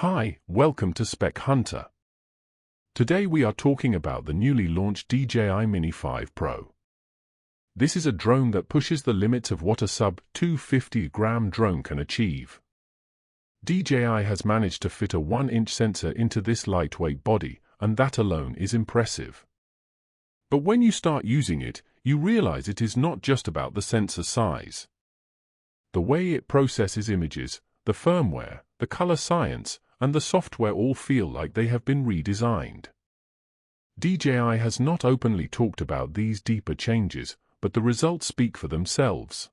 Hi, welcome to Spec Hunter. Today we are talking about the newly launched DJI Mini 5 Pro. This is a drone that pushes the limits of what a sub-250-gram drone can achieve. DJI has managed to fit a 1-inch sensor into this lightweight body, and that alone is impressive. But when you start using it, you realize it is not just about the sensor size. The way it processes images, the firmware, the color science, and the software all feel like they have been redesigned. DJI has not openly talked about these deeper changes, but the results speak for themselves.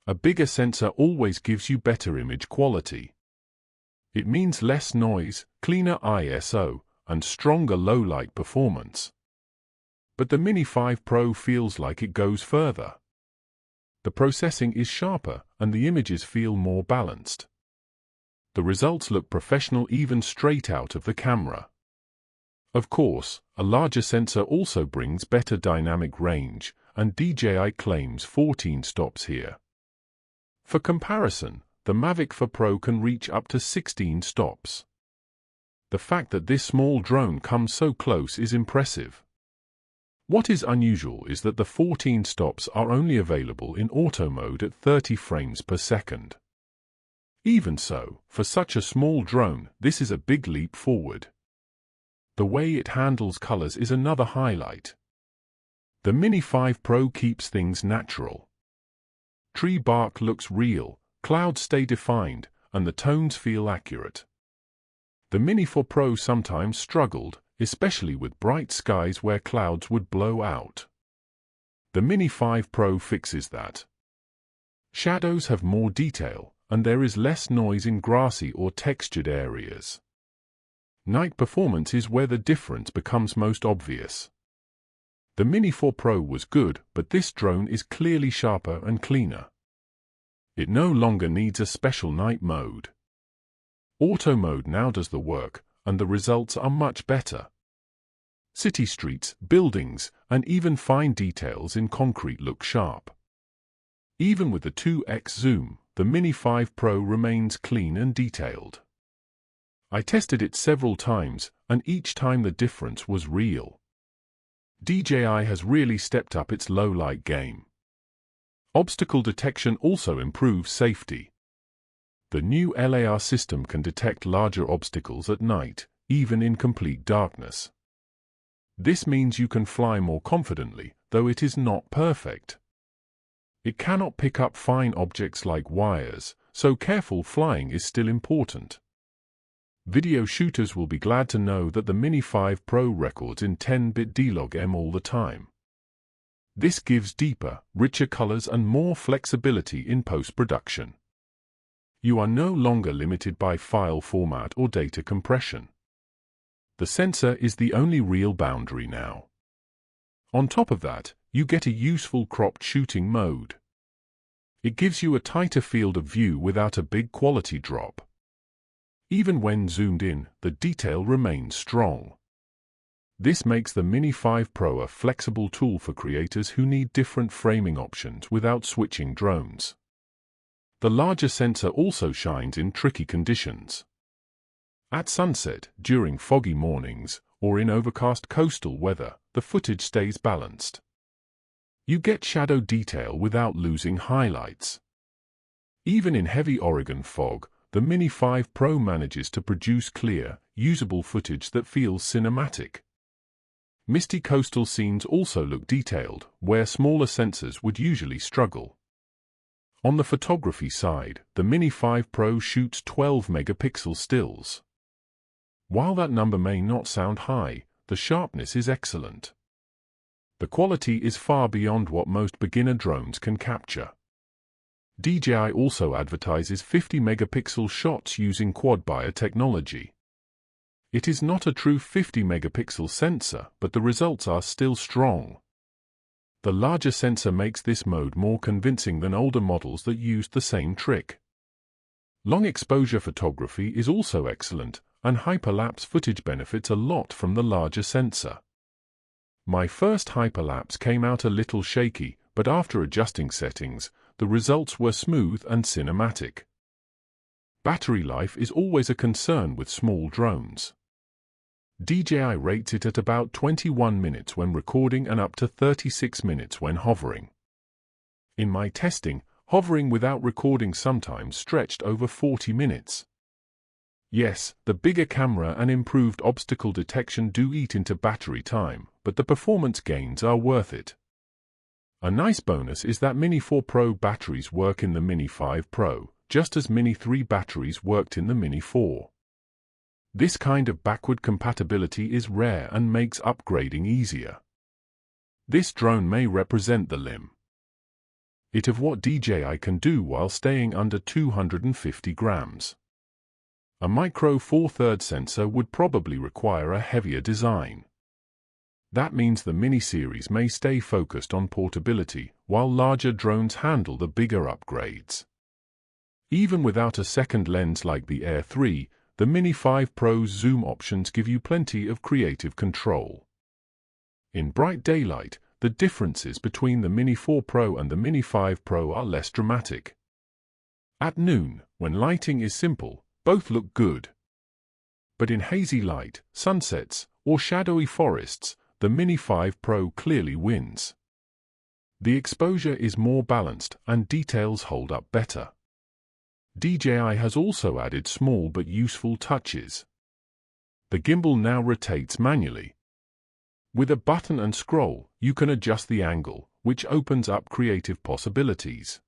A bigger sensor always gives you better image quality. It means less noise, cleaner ISO, and stronger low-light performance. But the Mini 5 Pro feels like it goes further. The processing is sharper, and the images feel more balanced. The results look professional even straight out of the camera. Of course, a larger sensor also brings better dynamic range, and DJI claims 14 stops here. For comparison, the Mavic 4 Pro can reach up to 16 stops. The fact that this small drone comes so close is impressive. What is unusual is that the 14 stops are only available in auto mode at 30 frames per second. Even so, for such a small drone, this is a big leap forward. The way it handles colors is another highlight. The Mini 5 Pro keeps things natural. Tree bark looks real, clouds stay defined, and the tones feel accurate. The Mini 4 Pro sometimes struggled, especially with bright skies where clouds would blow out. The Mini 5 Pro fixes that. Shadows have more detail, and there is less noise in grassy or textured areas. Night performance is where the difference becomes most obvious. The Mini 4 Pro was good, but this drone is clearly sharper and cleaner. It no longer needs a special night mode. Auto mode now does the work, and the results are much better. City streets, buildings, and even fine details in concrete look sharp. Even with the 2x zoom, the Mini 5 Pro remains clean and detailed. I tested it several times, and each time the difference was real. DJI has really stepped up its low-light game. Obstacle detection also improves safety. The new LAR system can detect larger obstacles at night, even in complete darkness. This means you can fly more confidently, though it is not perfect. It cannot pick up fine objects like wires, so careful flying is still important. Video shooters will be glad to know that the Mini 5 Pro records in 10-bit D-Log-M all the time. This gives deeper, richer colors and more flexibility in post-production. You are no longer limited by file format or data compression. The sensor is the only real boundary now. On top of that, you get a useful cropped shooting mode. It gives you a tighter field of view without a big quality drop. Even when zoomed in, the detail remains strong. This makes the Mini 5 Pro a flexible tool for creators who need different framing options without switching drones. The larger sensor also shines in tricky conditions. At sunset, during foggy mornings, or in overcast coastal weather, the footage stays balanced. You get shadow detail without losing highlights. Even in heavy Oregon fog, the Mini 5 Pro manages to produce clear, usable footage that feels cinematic. Misty coastal scenes also look detailed, where smaller sensors would usually struggle. On the photography side, the Mini 5 Pro shoots 12-megapixel stills. While that number may not sound high, the sharpness is excellent. The quality is far beyond what most beginner drones can capture. DJI also advertises 50-megapixel shots using quad-buyer technology. It is not a true 50-megapixel sensor, but the results are still strong. The larger sensor makes this mode more convincing than older models that used the same trick. Long exposure photography is also excellent, and hyperlapse footage benefits a lot from the larger sensor. My first hyperlapse came out a little shaky, but after adjusting settings, the results were smooth and cinematic. Battery life is always a concern with small drones. DJI rates it at about 21 minutes when recording and up to 36 minutes when hovering. In my testing, hovering without recording sometimes stretched over 40 minutes. Yes, the bigger camera and improved obstacle detection do eat into battery time, but the performance gains are worth it. A nice bonus is that Mini 4 Pro batteries work in the Mini 5 Pro, just as Mini 3 batteries worked in the Mini 4. This kind of backward compatibility is rare and makes upgrading easier. This drone may represent the limit of what DJI can do while staying under 250 grams. A micro 4/3 sensor would probably require a heavier design. That means the Mini series may stay focused on portability, while larger drones handle the bigger upgrades. Even without a second lens like the Air 3, the Mini 5 Pro's zoom options give you plenty of creative control. In bright daylight, the differences between the Mini 4 Pro and the Mini 5 Pro are less dramatic. At noon, when lighting is simple, both look good. But in hazy light, sunsets, or shadowy forests, the Mini 5 Pro clearly wins. The exposure is more balanced and details hold up better. DJI has also added small but useful touches. The gimbal now rotates manually. With a button and scroll, you can adjust the angle, which opens up creative possibilities.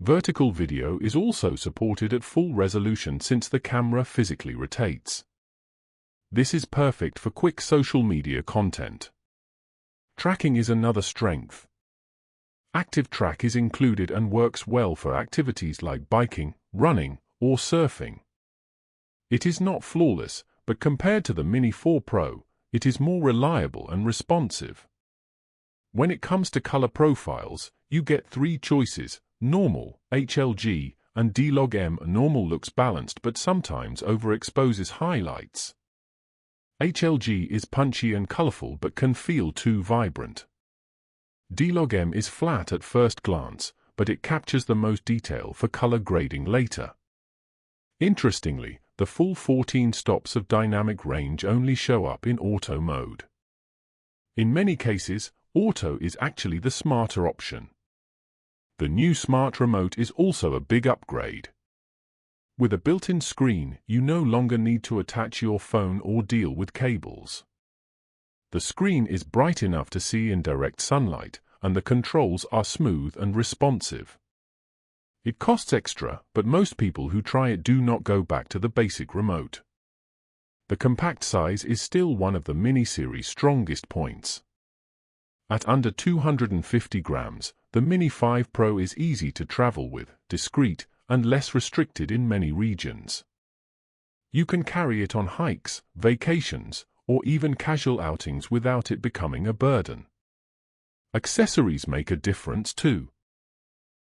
Vertical video is also supported at full resolution since the camera physically rotates. This is perfect for quick social media content. Tracking is another strength. Active Track is included and works well for activities like biking, running, or surfing. It is not flawless, but compared to the Mini 4 Pro, it is more reliable and responsive. When it comes to color profiles, you get 3 choices: Normal, HLG, and D-Log-M. Normal looks balanced but sometimes overexposes highlights. HLG is punchy and colorful but can feel too vibrant. D-Log-M is flat at first glance, but it captures the most detail for color grading later. Interestingly, the full 14 stops of dynamic range only show up in auto mode. In many cases, auto is actually the smarter option. The new smart remote is also a big upgrade. With a built-in screen, you no longer need to attach your phone or deal with cables. The screen is bright enough to see in direct sunlight, and the controls are smooth and responsive. It costs extra, but most people who try it do not go back to the basic remote. The compact size is still one of the Mini series' strongest points. At under 250 grams, the Mini 5 Pro is easy to travel with, discreet, and less restricted in many regions. You can carry it on hikes, vacations, or even casual outings without it becoming a burden. Accessories make a difference too.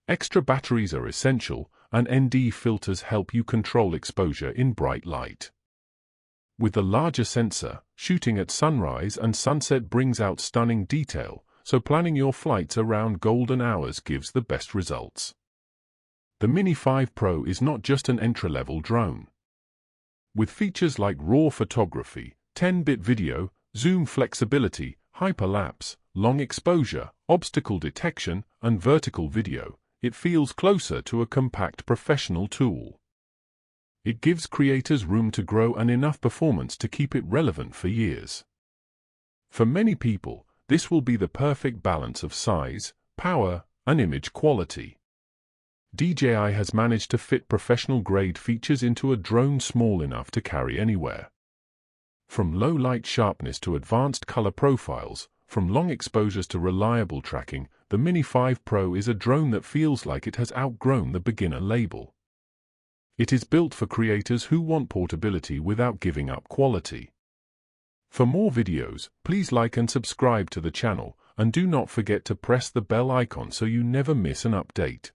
Extra batteries are essential, and ND filters help you control exposure in bright light. With the larger sensor, shooting at sunrise and sunset brings out stunning detail, so planning your flights around golden hours gives the best results. The Mini 5 Pro is not just an entry-level drone. With features like RAW photography, 10-bit video, zoom flexibility, hyperlapse, long exposure, obstacle detection, and vertical video, it feels closer to a compact professional tool. It gives creators room to grow and enough performance to keep it relevant for years. For many people, this will be the perfect balance of size, power, and image quality. DJI has managed to fit professional-grade features into a drone small enough to carry anywhere. From low light sharpness to advanced color profiles, from long exposures to reliable tracking, the Mini 5 Pro is a drone that feels like it has outgrown the beginner label. It is built for creators who want portability without giving up quality. For more videos, please like and subscribe to the channel, and do not forget to press the bell icon so you never miss an update.